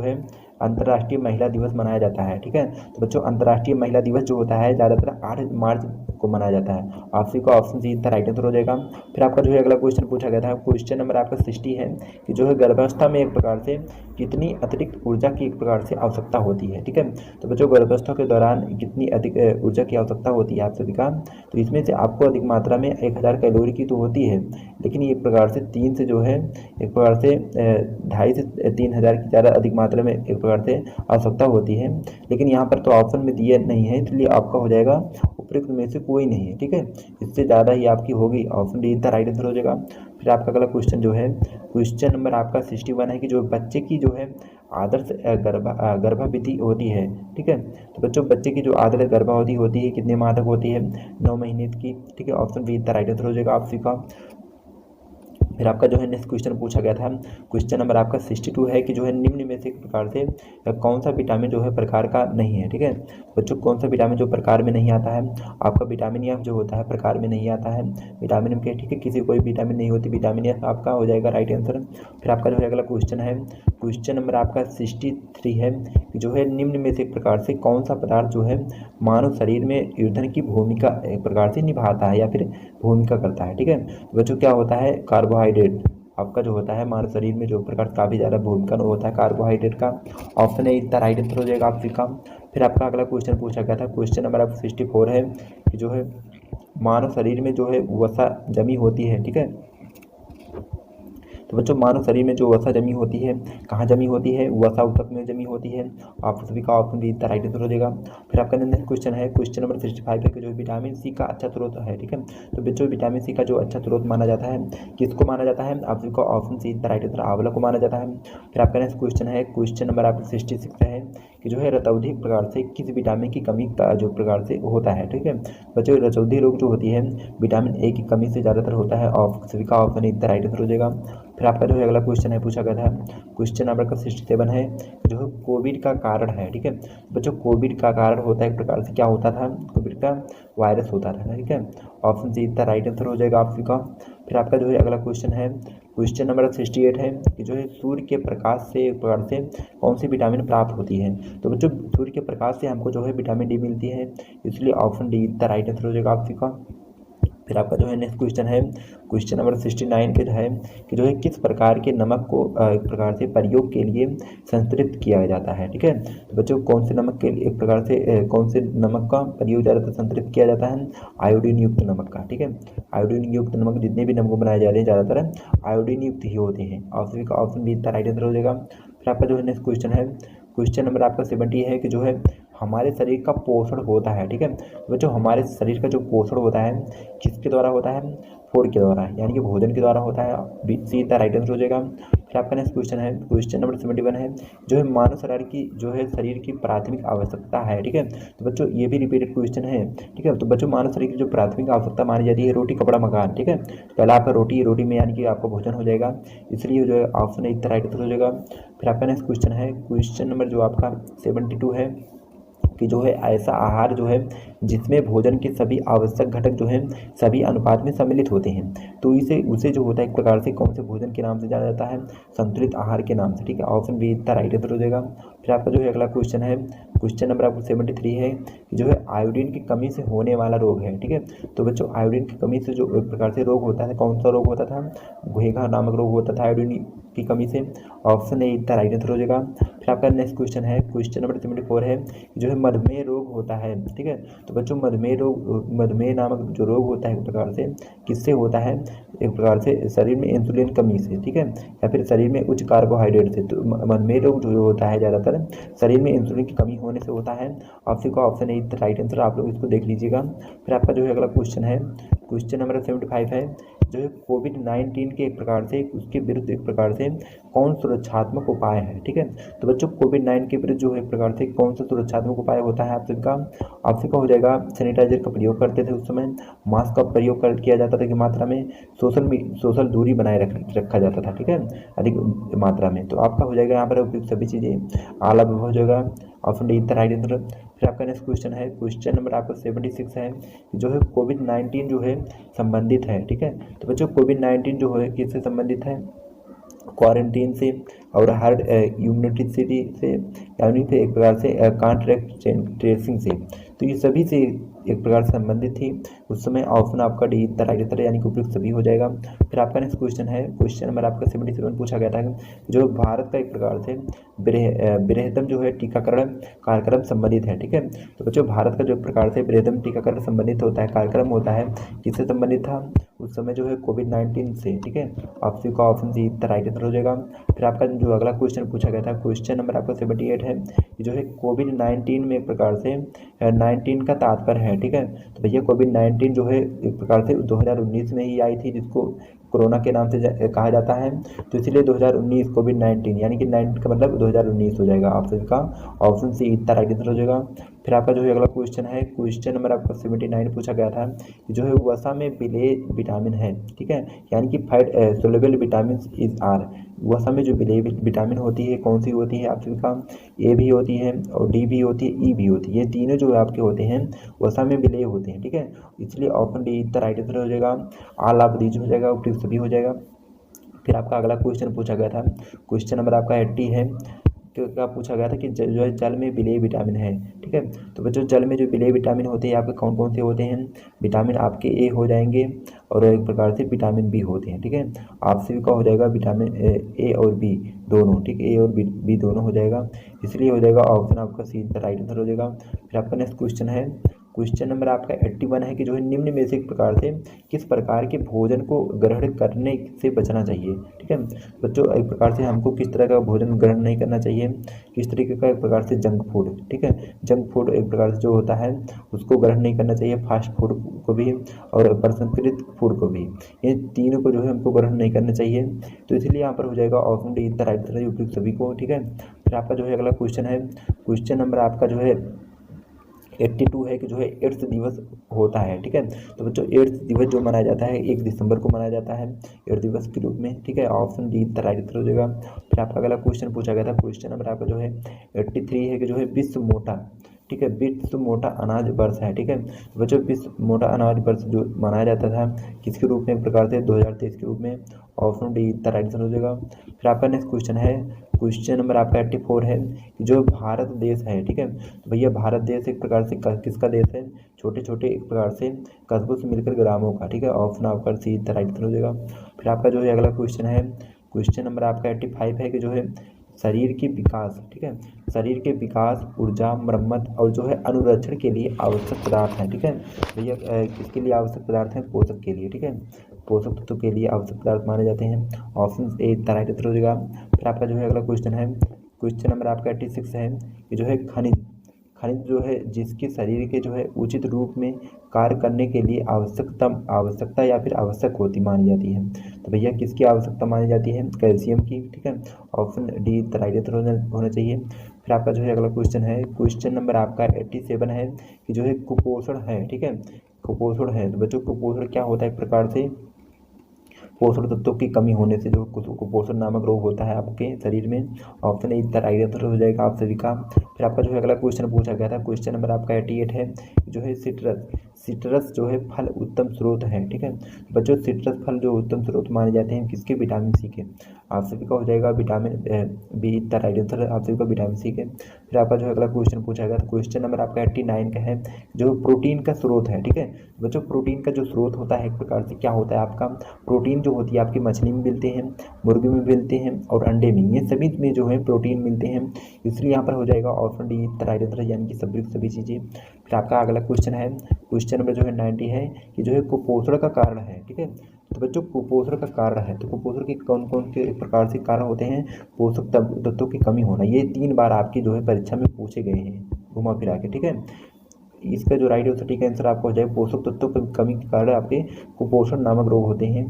है अंतर्राष्ट्रीय महिला दिवस मनाया जाता है। ठीक है, तो बच्चों अंतर्राष्ट्रीय महिला दिवस जो होता है ज़्यादातर 8 मार्च को मनाया जाता है, आपसी का option C the right answer हो जाएगा। फिर आपका जो है अगला क्वेश्चन पूछा गया था, क्वेश्चन नंबर आपका 60 है कि जो है गर्भावस्था में एक प्रकार से कितनी अतिरिक्त ऊर्जा की एक प्रकार से आवश्यकता होती है। ठीक है, तो बच्चों गर्भावस्था के दौरान कितनी अधिक ऊर्जा की आवश्यकता होती है आप सभी का? तो इसमें से आपको अधिक मात्रा में 1000 कैलोरी की तो होती है, लेकिन ये एक प्रकार से 3 से जो है एक प्रकार से 2.5 से 3000 की ज़्यादा अधिक मात्रा में एक प्रकार से आवश्यकता होती है, लेकिन यहाँ पर तो ऑप्शन में दिया नहीं है, इसलिए आपका हो जाएगा उपयुक्त में से कोई नहीं है। ठीक है, इससे ज़्यादा ही आपकी होगी, option D the right answer हो जाएगा। फिर आपका अगला क्वेश्चन जो है, क्वेश्चन नंबर आपका 61 है कि जो बच्चे की जो है आदर्श गर्भावधि होती है। ठीक है, तो बच्चों बच्चे की जो आदर्श गर्भावधि होती है कितने माह तक होती है? 9 महीने की। ठीक है, option B the right answer हो जाएगा आपसी का। फिर आपका जो है नेक्स्ट क्वेश्चन पूछा गया था, क्वेश्चन नंबर आपका 62 है कि जो है निम्न में से एक प्रकार से कौन सा विटामिन जो है प्रकार का नहीं है। ठीक है, बच्चों कौन सा विटामिन जो प्रकार में नहीं आता है? आपका विटामिन एफ जो होता है प्रकार में नहीं आता है, विटामिन के। ठीक है, किसी कोई विटामिन नहीं होती, विटामिन एफ आपका हो जाएगा राइट आंसर। फिर आपका जो है अगला क्वेश्चन है, क्वेश्चन नंबर आपका 63 है कि जो है निम्न में से एक प्रकार से कौन सा पदार्थ जो है मानव शरीर में ईंधन की भूमिका एक प्रकार से निभाता है या फिर भूमिका करता है। ठीक है, तो बच्चों क्या होता है? कार्बोहाइड्रेट आपका जो होता है मानव शरीर में जो प्रकार काफ़ी ज़्यादा भूमिका होता है कार्बोहाइड्रेट का, ऑप्शन है इतना राइट आंसर हो जाएगा आपकी का। फिर आपका अगला क्वेश्चन पूछा गया था, क्वेश्चन नंबर आपका 64 है कि जो है मानव शरीर में जो है वसा जमी होती है। ठीक है, तो बच्चों मानव शरीर में जो वसा जमी होती है कहाँ जमी होती है? वसा ऊतक में जमी होती है, आप सभी का option D the right answer हो जाएगा। फिर आपका नेक्स्ट क्वेश्चन है, क्वेश्चन नंबर 65 है कि जो विटामिन सी का अच्छा स्रोत है। ठीक है, तो बच्चों विटामिन सी का जो अच्छा स्रोत माना जाता है किसको माना जाता है? आप सभी का option C the right answer आंवला को माना जाता है। फिर आपका नेक्स्ट क्वेश्चन है, क्वेश्चन नंबर आपका 66 है कि जो है रतौंधी प्रकार से किस विटामिन की कमी का जो प्रकार से होता है। ठीक है, बच्चों रतौंधी रोग जो होती है विटामिन ए की कमी से ज़्यादातर होता है, और सभी का ऑप्शन द राइट आंसर हो जाएगा। फिर आपका जो है अगला क्वेश्चन है पूछा गया था, क्वेश्चन नंबर का 67 है जो है कोविड का कारण है। ठीक है, बच्चों कोविड का कारण होता है एक प्रकार से क्या होता था? कोविड का वायरस होता था। ठीक है, option C the right answer हो जाएगा आप सभी का। फिर आपका जो है अगला क्वेश्चन है, क्वेश्चन नंबर 68 है कि जो है सूर्य के प्रकाश से एक प्रकार से कौन सी विटामिन प्राप्त होती है। तो बच्चों सूर्य के प्रकाश से हमको जो है विटामिन डी मिलती है, इसलिए option D the right answer हो जाएगा आपसी का। फिर आपका जो है नेक्स्ट क्वेश्चन है, क्वेश्चन नंबर 69 के जो है कि जो है किस प्रकार के नमक को एक प्रकार से प्रयोग के लिए संस्कृत किया जाता है। ठीक है, तो बच्चों कौन से नमक के लिए एक प्रकार से कौन से नमक का प्रयोग ज़्यादातर संस्कृत किया जाता है, आयोडीन युक्त नमक का। ठीक है, आयोडीन युक्त नमक जितने भी नमक बनाए जा रहे हैं ज़्यादातर आयोडीन युक्त ही होते हैं। ऑप्शन का ऑप्शन बी राइट आंसर हो जाएगा। फिर आपका जो है नेक्स्ट क्वेश्चन है, क्वेश्चन नंबर आपका 70 है कि जो है हमारे शरीर का पोषण होता है। ठीक है, बच्चों हमारे शरीर का जो पोषण होता है किसके द्वारा होता है, फूड के द्वारा, यानी कि भोजन के द्वारा होता है। B C the right answer हो जाएगा। फिर आपका नेक्स्ट क्वेश्चन है, क्वेश्चन नंबर 71 है जो है मानव शरीर की प्राथमिक आवश्यकता है। ठीक है, तो बच्चों ये भी रिपीटेड क्वेश्चन है। ठीक है, तो बच्चों मानव शरीर की जो प्राथमिक आवश्यकता मानी जाती है रोटी कपड़ा मकान। ठीक है, पहला आपका रोटी में यानी कि आपका भोजन हो जाएगा, इसलिए जो है ऑप्शन इतना राइट आंसर हो जाएगा। फिर आपका नेक्स्ट क्वेश्चन है, क्वेश्चन नंबर जो आपका 72 है कि जो है ऐसा आहार जो है जिसमें भोजन के सभी आवश्यक घटक जो है सभी अनुपात में सम्मिलित होते हैं, तो उसे जो होता है एक प्रकार से कौन से भोजन के नाम से जाना जाता है, संतुलित आहार के नाम से। ठीक है, ऑप्शन बी इतना राइट आंसर हो जाएगा। फिर आपका जो है अगला क्वेश्चन है, क्वेश्चन नंबर आपको 73 है कि जो है आयोडीन की कमी से होने वाला रोग है। ठीक है, तो बच्चों आयोडीन की कमी से जो एक प्रकार से रोग होता है, कौन सा रोग होता था, घुएगा नामक रोग होता था आयोडीन की कमी से। ऑप्शन ए इतना राइट आंसर हो जाएगा। फिर आपका नेक्स्ट क्वेश्चन है, क्वेश्चन नंबर 74 है जो है मधुमेह रोग होता है। ठीक है, तो बच्चों मधुमेह नामक जो रोग होता है एक प्रकार से किससे होता है, एक प्रकार से शरीर में इंसुलिन कमी से। ठीक है, या फिर शरीर में उच्च कार्बोहाइड्रेट से। तो मधुमेह रोग जो होता है ज़्यादातर शरीर में इंसुलिन की कमी होने से होता है। आपसी का ऑप्शन ए राइट आंसर, आप लोग इसको देख लीजिएगा। फिर आपका जो है अगला क्वेश्चन है, क्वेश्चन नंबर 75 है जो है कोविड-19 के एक प्रकार से उसके विरुद्ध एक प्रकार से कौन सुरक्षात्मक उपाय है। ठीक है, तो बच्चों कोविड-19 के विरुद्ध जो एक प्रकार से कौन सा सुरक्षात्मक उपाय होता है आप सबका हो जाएगा, सैनिटाइजर का प्रयोग करते थे उस समय, मास्क का प्रयोग किया जाता था कि मात्रा में, सोशल दूरी बनाए रखा जाता था। ठीक है, अधिक मात्रा में। तो आपका हो जाएगा यहाँ पर उपयुक्त सभी चीज़ें आला हो जाएगा, ऑप्शन डी राइट आंसर। फिर आपका नेक्स्ट क्वेश्चन है, क्वेश्चन नंबर आपका 76 है जो है कोविड-19 जो है संबंधित है। ठीक है, तो बच्चों कोविड-19 जो है किससे संबंधित है, क्वारंटीन से और हार्ड इम्यूनिटी से, यानी फिर एक प्रकार से कॉन्ट्रैक्ट ट्रेसिंग से। तो ये सभी से एक प्रकार से संबंधित थी उस समय। ऑप्शन आपका डी राइट आंसर यानी कि उपयुक्त सभी हो जाएगा। फिर आपका नेक्स्ट क्वेश्चन है, क्वेश्चन नंबर आपका 77 पूछा गया था जो भारत का एक प्रकार से बृहत्तम जो है टीकाकरण कार्यक्रम संबंधित है। ठीक है, तो बच्चों भारत का जो प्रकार से बृहत्तम टीकाकरण संबंधित होता है, कार्यक्रम होता है, किससे संबंधित था उस समय जो है कोविड-19 से। ठीक है, आपसी का ऑप्शन सी राइट आंसर हो जाएगा। फिर आपका जो अगला क्वेश्चन पूछा गया था, क्वेश्चन नंबर आपका 78 है जो है कोविड-19 में एक प्रकार से 19 का तात्पर्य है। ठीक है, तो भैया कोविड-19 जो है एक प्रकार से 2019 में ही आई थी, जिसको कोरोना के नाम से कहा जाता है, तो इसीलिए 2019 कोविड-19 यानी कि 9 का मतलब 2019 हो जाएगा ऑप्शन का, ऑप्शन सी इतना राइट आंसर हो जाएगा। फिर आपका जो है अगला क्वेश्चन है, क्वेश्चन नंबर आपका 79 पूछा गया था जो है वसा में विलेय विटामिन है। ठीक है, यानी कि fat soluble vitamin is are, वसा में जो विलेय विटामिन होती है कौन सी होती है आप सभी का, ए भी होती है और डी भी होती है, ई भी होती है, ये तीनों जो आपके होते हैं वसा में विलेय होते हैं। ठीक है, इसलिए ऑप्शन डी इतना राइट आंसर हो जाएगा, आल ऑफ दीज हो जाएगा, उपयुक्त सभी हो जाएगा। फिर आपका अगला क्वेश्चन पूछा गया था, क्वेश्चन नंबर आपका 80 है, क्या पूछा गया था कि जो है जल में विलेय विटामिन है। ठीक है, तो बच्चों जल में जो विलेय विटामिन होते हैं आपके कौन कौन से होते हैं, विटामिन आपके ए हो जाएंगे और एक प्रकार से विटामिन बी होते हैं। ठीक है, आपसे भी का हो जाएगा विटामिन ए और बी दोनों। ठीक है, ए और बी दोनों हो जाएगा, इसलिए हो जाएगा ऑप्शन आपका सी राइट आंसर हो जाएगा। फिर आपका नेक्स्ट क्वेश्चन है, क्वेश्चन नंबर आपका 81 है कि जो है निम्न में से एक प्रकार से किस प्रकार के भोजन को ग्रहण करने से बचना चाहिए। ठीक है, बच्चों एक प्रकार से हमको किस तरह का भोजन ग्रहण नहीं करना चाहिए, किस तरीके का, एक प्रकार से जंक फूड। ठीक है, जंक फूड एक प्रकार से जो होता है उसको ग्रहण नहीं करना चाहिए, फास्ट फूड को भी और प्रसंस्कृत फूड को भी, ये तीनों को जो है हमको ग्रहण नहीं करना चाहिए। तो इसलिए यहाँ पर हो जाएगा option D the right answer उपयुक्त सभी को। ठीक है, फिर आपका जो है अगला क्वेश्चन है, क्वेश्चन नंबर आपका जो है 82 है कि जो है एड्स दिवस होता है। ठीक है, तो बच्चों एड्स दिवस जो मनाया जाता है 1 दिसंबर को मनाया जाता है एड्स दिवस के रूप में। ठीक है, option D the right answer हो जाएगा। फिर आपका अगला क्वेश्चन पूछा गया था, क्वेश्चन नंबर आपका जो है 83 है कि जो है विश्व ठीक है। विश्व मोटा अनाज वर्ष है, ठीक है। तो बच्चों विश्व मोटा अनाज वर्ष जो मनाया जाता था किसके रूप में, एक प्रकार से 2023 के रूप में। ऑप्शन डी इसका राइट आंसर हो जाएगा। फिर आपका नेक्स्ट क्वेश्चन है, क्वेश्चन नंबर आपका 84 है कि जो भारत देश है, ठीक है। तो भैया भारत देश एक प्रकार से किसका देश है, छोटे छोटे एक प्रकार से कस्बों से मिलकर ग्रामों का, ठीक है। ऑप्शन आपका सी इसका राइट आंसर हो जाएगा। फिर आपका जो है अगला क्वेश्चन है, क्वेश्चन नंबर आपका 85 है कि जो है शरीर के विकास, ठीक है, शरीर के विकास, ऊर्जा, मरम्मत और जो है अनुरक्षण के लिए आवश्यक पदार्थ हैं, ठीक है। भैया किसके लिए आवश्यक पदार्थ हैं, पोषक के लिए, ठीक है, पोषक तत्वों के लिए आवश्यक पदार्थ माने जाते हैं। ऑप्शन ए राइट आंसर हो जाएगा। फिर आपका जो है अगला क्वेश्चन है, क्वेश्चन नंबर आपका 86 है कि जो है खनिज, खनिज जो है जिसके शरीर के जो है उचित रूप में कार्य करने के लिए आवश्यकता या फिर आवश्यक होती मानी जाती है। तो भैया किसकी आवश्यकता मानी जाती है, कैल्शियम की, ठीक है। ऑप्शन डी राइट आंसर होना चाहिए। फिर आपका जो है अगला क्वेश्चन है, क्वेश्चन नंबर आपका 87 है कि जो है कुपोषण है, ठीक है, कुपोषण है। तो बच्चों कुपोषण क्या होता है, एक प्रकार से पोषण तत्वों की कमी होने से जो कुपोषण नामक रोग होता है आपके शरीर में। ऑप्शन ए इसका राइट आंसर हो जाएगा आप सभी का। फिर आपका जो है अगला क्वेश्चन पूछा गया था, क्वेश्चन नंबर आपका 88 है जो है सिट्रस जो है फल उत्तम स्रोत है, ठीक है। बच्चों सिट्रस फल जो उत्तम स्रोत माने जाते हैं किसके, विटामिन सी के। आप सभी का हो जाएगा विटामिन बी इसका राइट आंसर है आप सभी का, विटामिन सी के। फिर आपका जो है अगला क्वेश्चन पूछा गया था, क्वेश्चन नंबर आपका 89 का है जो प्रोटीन का स्रोत है, ठीक है। बच्चों प्रोटीन का जो स्रोत होता है एक प्रकार से क्या होता है आपका, प्रोटीन जो होती है आपकी मछली में मिलते हैं, मुर्गे में मिलते हैं और अंडे में, ये सभी में जो है प्रोटीन मिलते हैं, इसलिए यहाँ पर हो जाएगा ऑप्शन डी राइट आंसर, यानी कि सभी चीज़ें। फिर आपका अगला क्वेश्चन है, क्वेश्चन नंबर जो है 90 है कि जो है कुपोषण का कारण है, ठीक है। तो बच्चों कुपोषण का कारण है, तो कुपोषण के कौन कौन से प्रकार से कारण होते हैं, पोषक तत्वों की कमी होना, ये 3 बार आपकी जो है परीक्षा में पूछे गए हैं घुमा फिरा के, ठीक है। इसका जो राइट आंसर, ठीक आंसर आपको हो जाए, पोषक तत्वों की कमी के कारण आपके कुपोषण नामक रोग होते हैं।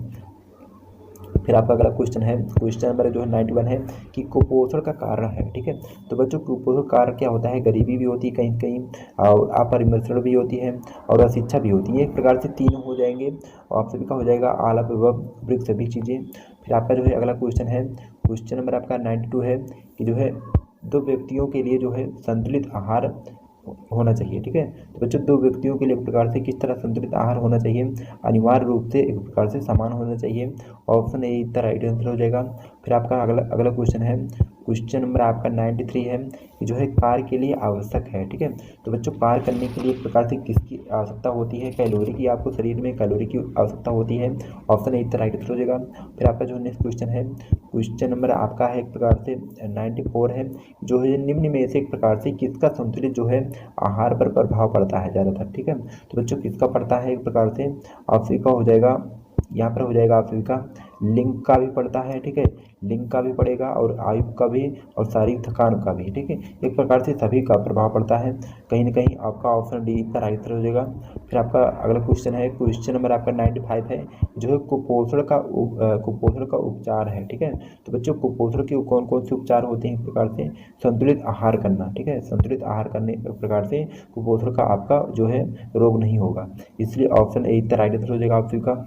फिर आपका अगला क्वेश्चन है, क्वेश्चन नंबर जो है 91 है कि कुपोषण का कारण है, ठीक है। तो बच्चों कुपोषण का कारण क्या होता है, गरीबी भी होती है कहीं कहीं, और अपरिमर्शन भी होती है और अशिक्षा भी होती है, एक प्रकार से 3 हो जाएंगे और आप सभी का हो जाएगा आला विभव वृक्ष सभी चीज़ें। फिर आपका जो है अगला क्वेश्चन है, क्वेश्चन नंबर आपका 92 है कि जो है 2 व्यक्तियों के लिए जो है संतुलित आहार होना चाहिए, ठीक है। तो बच्चों 2 व्यक्तियों के लिए एक प्रकार से किस तरह संतुलित आहार होना चाहिए, अनिवार्य रूप से एक प्रकार से समान होना चाहिए। ऑप्शन ए इसका राइट आंसर हो जाएगा। फिर आपका अगला क्वेश्चन है, क्वेश्चन नंबर आपका 93 है कि जो है कार्य के लिए आवश्यक है, ठीक है। तो बच्चों कार्य करने के लिए एक प्रकार से किसकी आवश्यकता होती है, कैलोरी की, आपको शरीर में कैलोरी की आवश्यकता होती है। ऑप्शन ए इसका राइट आंसर हो जाएगा। फिर आपका जो नेक्स्ट क्वेश्चन है, क्वेश्चन नंबर आपका है एक प्रकार से 94 है जो है निम्न में से एक प्रकार से किसका संतुलित जो है आहार पर प्रभाव पड़ता है ज़्यादातर, ठीक है। तो बच्चों किसका पड़ता है, एक प्रकार से आप सभी का हो जाएगा, यहाँ पर हो जाएगा आप सभी का लिंग का भी पड़ता है, ठीक है, लिंग का भी पड़ेगा और आयु का भी और शारीरिक थकान का भी, ठीक है, एक प्रकार से सभी का प्रभाव पड़ता है। कहीं ना कहीं आपका ऑप्शन डी का राइट आंसर हो जाएगा। फिर आपका अगला क्वेश्चन है, क्वेश्चन नंबर आपका 95 है जो है कुपोषण का उपचार है, ठीक है। तो बच्चों कुपोषण के कौन कौन से उपचार होते हैं, एक प्रकार से संतुलित आहार करना, ठीक है, संतुलित आहार करने एक प्रकार से कुपोषण का आपका जो है रोग नहीं होगा, इसलिए ऑप्शन ए का राइट आंसर हो जाएगा आप सभी का।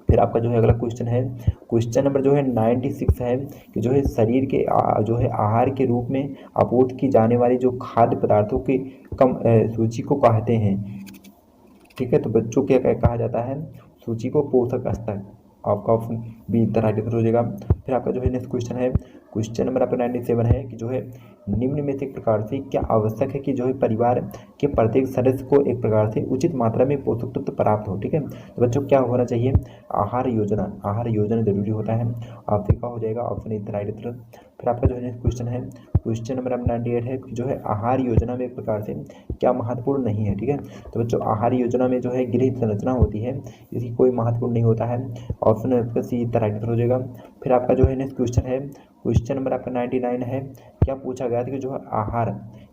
फिर आपका जो है अगला क्वेश्चन है, क्वेश्चन नंबर जो है 96 है कि जो है शरीर के जो है आहार के रूप में आपूर्ति की जाने वाली जो खाद्य पदार्थों की कम सूची को कहते हैं, ठीक है। तो बच्चों क्या कहा जाता है, सूची को पोषक स्तर, आपका ऑप्शन बी राइट आंसर हो जाएगा। फिर आपका जो है नेक्स्ट क्वेश्चन है, क्वेश्चन नंबर आपका 97 है कि जो है निम्न में से एक प्रकार से क्या आवश्यक है कि जो है परिवार के प्रत्येक सदस्य को एक प्रकार से उचित मात्रा में पोषक तत्व प्राप्त हो, ठीक है। तो बच्चों क्या होना चाहिए, आहार योजना जरूरी होता है, आपसे का हो जाएगा ऑप्शन ए राइट आंसर। फिर आपका जो है नेक्स्ट क्वेश्चन है, क्वेश्चन नंबर 98 है जो है आहार योजना में एक प्रकार से क्या महत्वपूर्ण नहीं है, ठीक है। तो बच्चों आहार योजना में जो है गृह संरचना होती है, इसकी कोई महत्वपूर्ण नहीं होता है, ऑप्शन आपका सी राइट आंसर हो जाएगा। फिर आपका जो है नेक्स्ट क्वेश्चन है, क्वेश्चन नंबर आपका 99 है, क्या पूछा गया था कि जो है आहार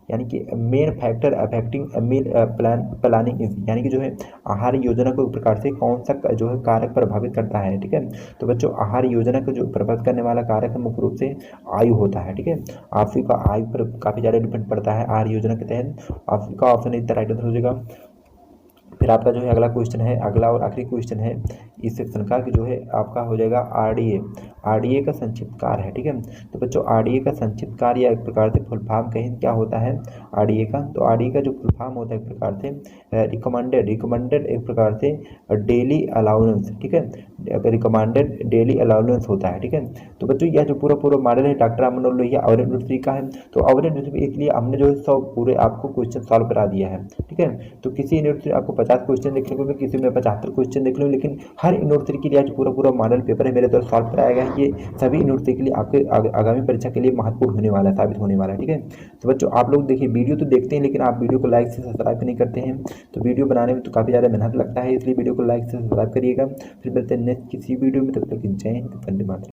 यानी कि main factor affecting meal planning यानी कि जो है आहार योजना को एक प्रकार से कौन सा जो है कारक प्रभावित करता है, ठीक है। तो बच्चों आहार योजना को जो प्रभावित करने वाला कारक है मुख्य रूप से आयु होता है, ठीक है। आप सभी का आयु पर काफ़ी ज़्यादा डिपेंड पड़ता है आहार योजना के तहत, आप सभी का ऑप्शन इतना राइट आंसर हो जाएगा। फिर आपका जो है अगला क्वेश्चन है, अगला और आखिरी क्वेश्चन है इस सेक्शन का कि जो है आपका हो जाएगा आरडीए आरडीए का संक्षिप्त कार्य है। ठीक है, तो बच्चों आरडीए का संक्षिप्त कार्य या एक प्रकार से फुल फॉर्म कहें क्या होता है आरडीए का, तो आरडीए का जो फुल फॉर्म होता है एक प्रकार से रिकमेंडेड एक प्रकार से डेली अलाउंस। ठीक है, रिकमेंडेड डेली अलाउंस होता है। ठीक है, तो बच्चों यह जो पूरा पूरा मॉडल है डॉक्टर राममनोहर लोहिया अवर यूनिवर्सिटी का है। तो अवर यूनिवर्सिटी इसलिए हमने जो है 100 पूरे आपको क्वेश्चन सॉल्व करा दिया है। ठीक है, तो किसी यूनिवर्सिटी आपको 50 क्वेश्चन देखने को मिले, किसी में 75 क्वेश्चन देखने को, लेकिन हर यूनिवर्सिटी के लिए आज पूरा पूरा मॉडल पेपर है मेरे द्वारा सॉल्व कराया गया है। ये सभी यूनिवर्सिटी के लिए आपके आगामी परीक्षा के लिए महत्वपूर्ण होने वाला है, साबित होने वाला है। ठीक है, तो बच्चों आप लोग देखिए वीडियो तो देखते हैं लेकिन आप वीडियो को लाइक से सब्सक्राइब नहीं करते हैं। तो वीडियो बनाने में तो काफ़ी ज़्यादा मेहनत लगता है, इसलिए वीडियो को लाइक से सब्सक्राइब करिएगा। फिर मिलते हैं नेक्स्ट किसी वीडियो में, तब तक जय हिंद, वंदे मातरम।